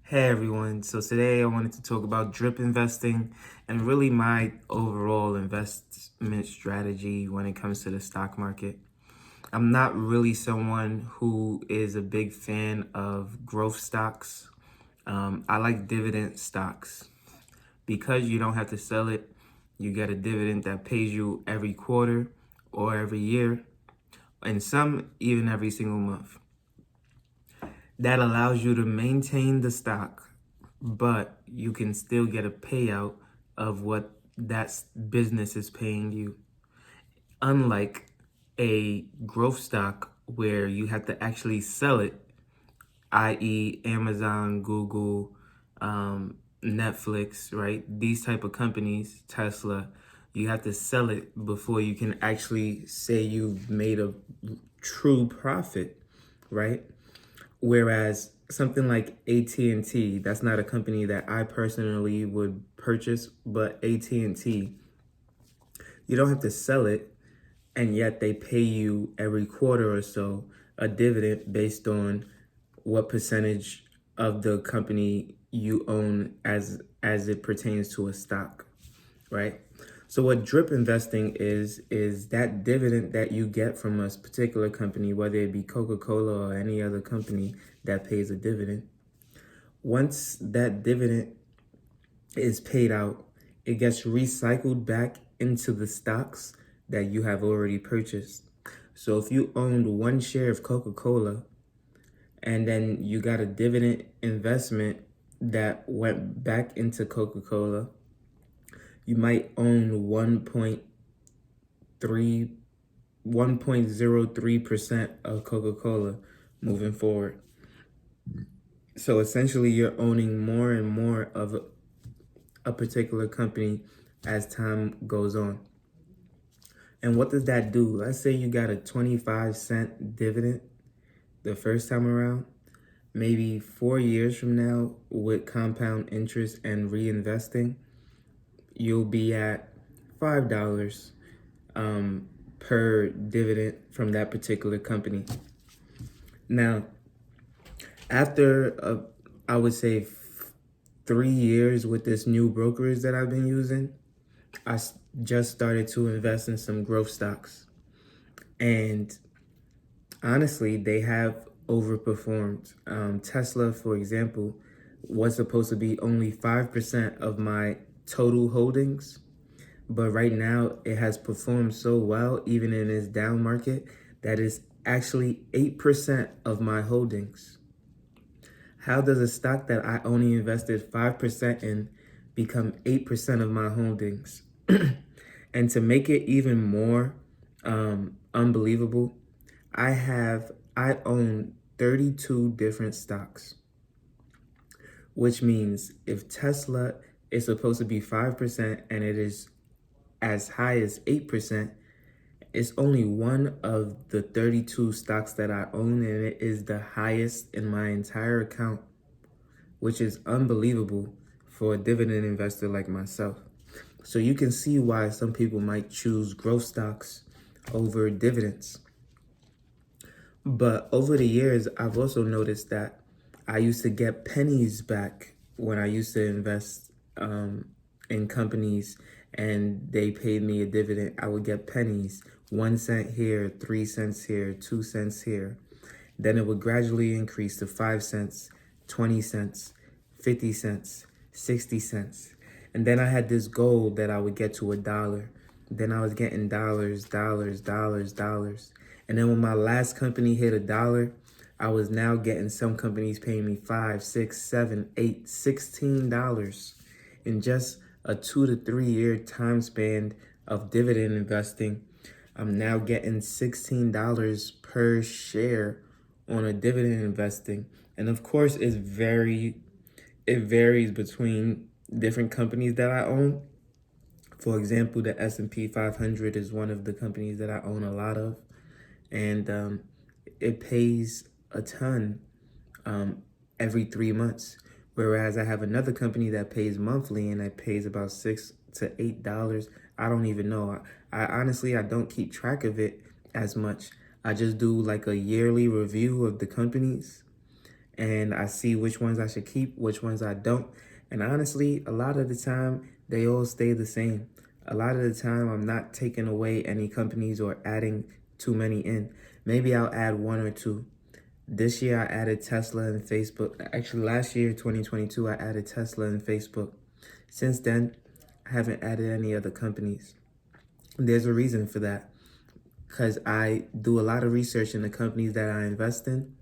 Hey everyone, so today I wanted to talk about drip investing and really my overall investment strategy when it comes to the stock market. I'm not really someone who is a big fan of growth stocks. I like dividend stocks because you don't have to sell it. You get a dividend that pays you every quarter or every year, and some even every single month. That allows you to maintain the stock, but you can still get a payout of what that business is paying you. Unlike a growth stock where you have to actually sell it, i.e. Amazon, Google, Netflix, right? These type of companies, Tesla, you have to sell it before you can actually say you've made a true profit, right? Whereas something like AT&T, that's not a company that I personally would purchase, but AT&T, you don't have to sell it, and yet they pay you every quarter or so a dividend based on what percentage of the company you own as it pertains to a stock, right? So what drip investing is that dividend that you get from a particular company, whether it be Coca-Cola or any other company that pays a dividend. Once that dividend is paid out, it gets recycled back into the stocks that you have already purchased. So if you owned one share of Coca-Cola and then you got a dividend investment that went back into Coca-Cola, you might own 1.03% of Coca-Cola moving forward. So essentially you're owning more and more of a particular company as time goes on. And what does that do? Let's say you got a 25-cent dividend the first time around. Maybe 4 years from now, with compound interest and reinvesting, you'll be at $5 per dividend from that particular company. Now, after I would say 3 years with this new brokerage that I've been using, I just started to invest in some growth stocks. And honestly, they have overperformed. Tesla, for example, was supposed to be only 5% of my total holdings. But right now, it has performed so well, even in its down market, that is actually 8% of my holdings. How does a stock that I only invested 5% in become 8% of my holdings? And to make it even more unbelievable, I own 32 different stocks, which means if Tesla is supposed to be 5% and it is as high as 8%, it's only one of the 32 stocks that I own, and it is the highest in my entire account, which is unbelievable for a dividend investor like myself. So you can see why some people might choose growth stocks over dividends. But over the years, I've also noticed that I used to get pennies back when I used to invest in companies and they paid me a dividend. I would get pennies, 1 cent here, 3 cents here, 2 cents here. Then it would gradually increase to 5 cents, 20 cents, 50 cents, 60 cents. And then I had this goal that I would get to $1. Then I was getting dollars, dollars, dollars, dollars. And then when my last company hit $1, I was now getting some companies paying me $5, $6, $7, $8, $16 in just a 2 to 3 year time span of dividend investing. I'm now getting $16 per share on a dividend investing. And of course, it varies between different companies that I own. For example, the S&P 500 is one of the companies that I own a lot of, and it pays a ton every 3 months. Whereas I have another company that pays monthly and it pays about $6 to $8. I don't even know. I honestly, I don't keep track of it as much. I just do like a yearly review of the companies, and I see which ones I should keep, which ones I don't. And honestly, a lot of the time, they all stay the same. A lot of the time, I'm not taking away any companies or adding too many in. Maybe I'll add one or two. This year, I added Tesla and Facebook. Actually, last year, 2022, I added Tesla and Facebook. Since then, I haven't added any other companies. There's a reason for that, because I do a lot of research in the companies that I invest in,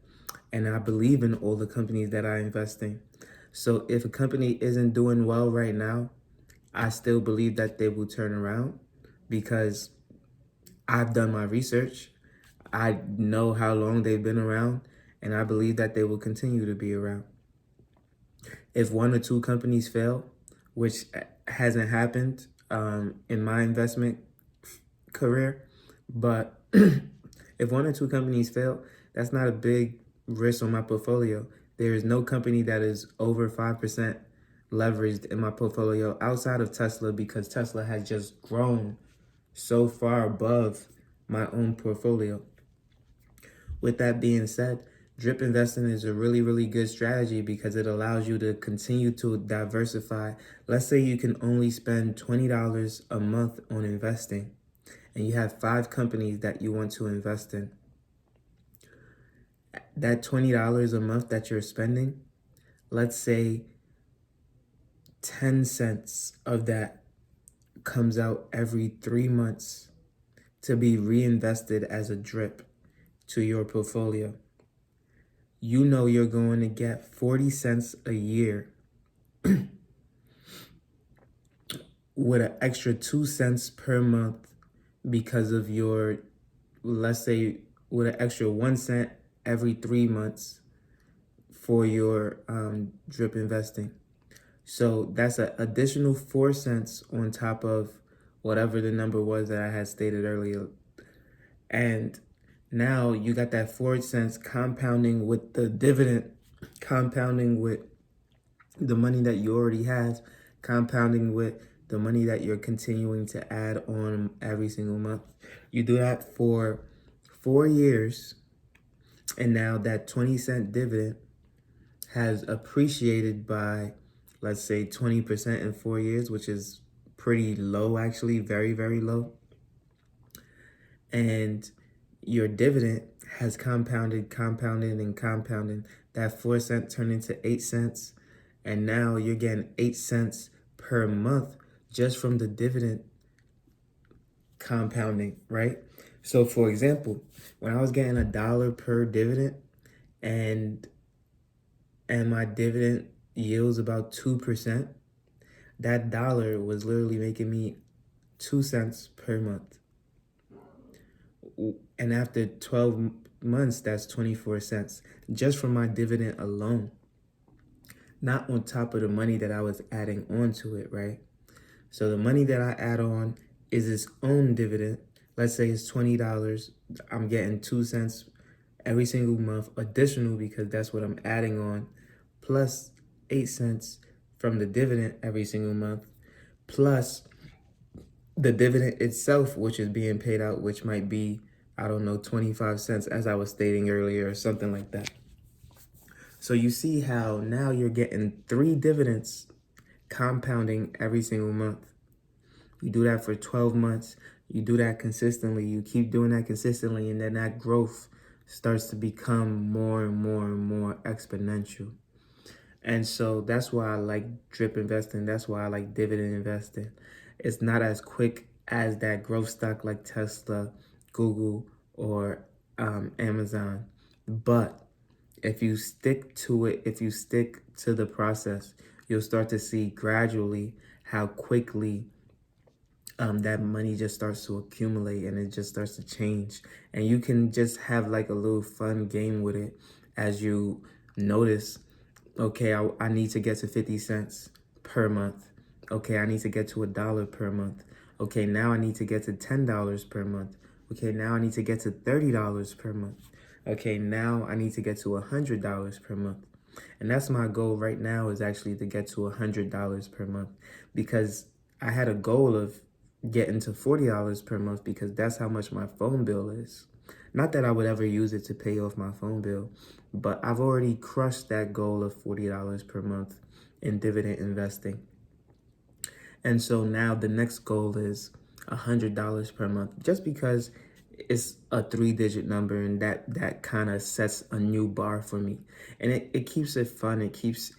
and I believe in all the companies that I invest in. So if a company isn't doing well right now, I still believe that they will turn around because I've done my research. I know how long they've been around, and I believe that they will continue to be around. If one or two companies fail, which hasn't happened in my investment career, but if one or two companies fail, that's not a big risk on my portfolio. There is no company that is over 5% leveraged in my portfolio outside of Tesla, because Tesla has just grown so far above my own portfolio. With that being said, drip investing is a really, really good strategy because it allows you to continue to diversify. Let's say you can only spend $20 a month on investing, and you have 5 companies that you want to invest in. That $20 a month that you're spending, let's say 10 cents of that comes out every 3 months to be reinvested as a drip to your portfolio. You know you're going to get 40 cents a year with an extra 2 cents per month because of your, let's say, with an extra 1 cent every 3 months for your drip investing. So that's an additional 4 cents on top of whatever the number was that I had stated earlier. And now you got that 4 cents compounding with the dividend, compounding with the money that you already have, compounding with the money that you're continuing to add on every single month. You do that for 4 years, and now that 20-cent dividend has appreciated by, let's say, 20% in 4 years, which is pretty low, actually, very, very low. And your dividend has compounded, and compounded. That 4 cent turned into 8 cents. And now you're getting 8 cents per month just from the dividend compounding, right? So for example, when I was getting $1 per dividend and my dividend yields about 2%, that dollar was literally making me 2 cents per month. And after 12 months, that's 24 cents just from my dividend alone. Not on top of the money that I was adding onto it, right? So the money that I add on is its own dividend. Let's say it's $20. I'm getting 2 cents every single month additional because that's what I'm adding on, plus 8 cents from the dividend every single month, plus the dividend itself, which is being paid out, which might be, I don't know, 25 cents, as I was stating earlier, or something like that. So you see how now you're getting 3 dividends compounding every single month. You do that for 12 months. You do that consistently. You keep doing that consistently, and then that growth starts to become more and more and more exponential. And so that's why I like drip investing. That's why I like dividend investing. It's not as quick as that growth stock like Tesla, Google, or Amazon. But if you stick to it, if you stick to the process, you'll start to see gradually how quickly that money just starts to accumulate, and it just starts to change. And you can just have like a little fun game with it as you notice, okay, I need to get to 50 cents per month. Okay, I need to get to $1 per month. Okay, now I need to get to $10 per month. Okay, now I need to get to $30 per month. Okay, now I need to get to $100 per month. And that's my goal right now, is actually to get to $100 per month, because I had a goal of getting to $40 per month, because that's how much my phone bill is. Not that I would ever use it to pay off my phone bill, but I've already crushed that goal of $40 per month in dividend investing. And so now the next goal is $100 per month, just because it's a 3-digit number, and that kind of sets a new bar for me. And it keeps it fun. It keeps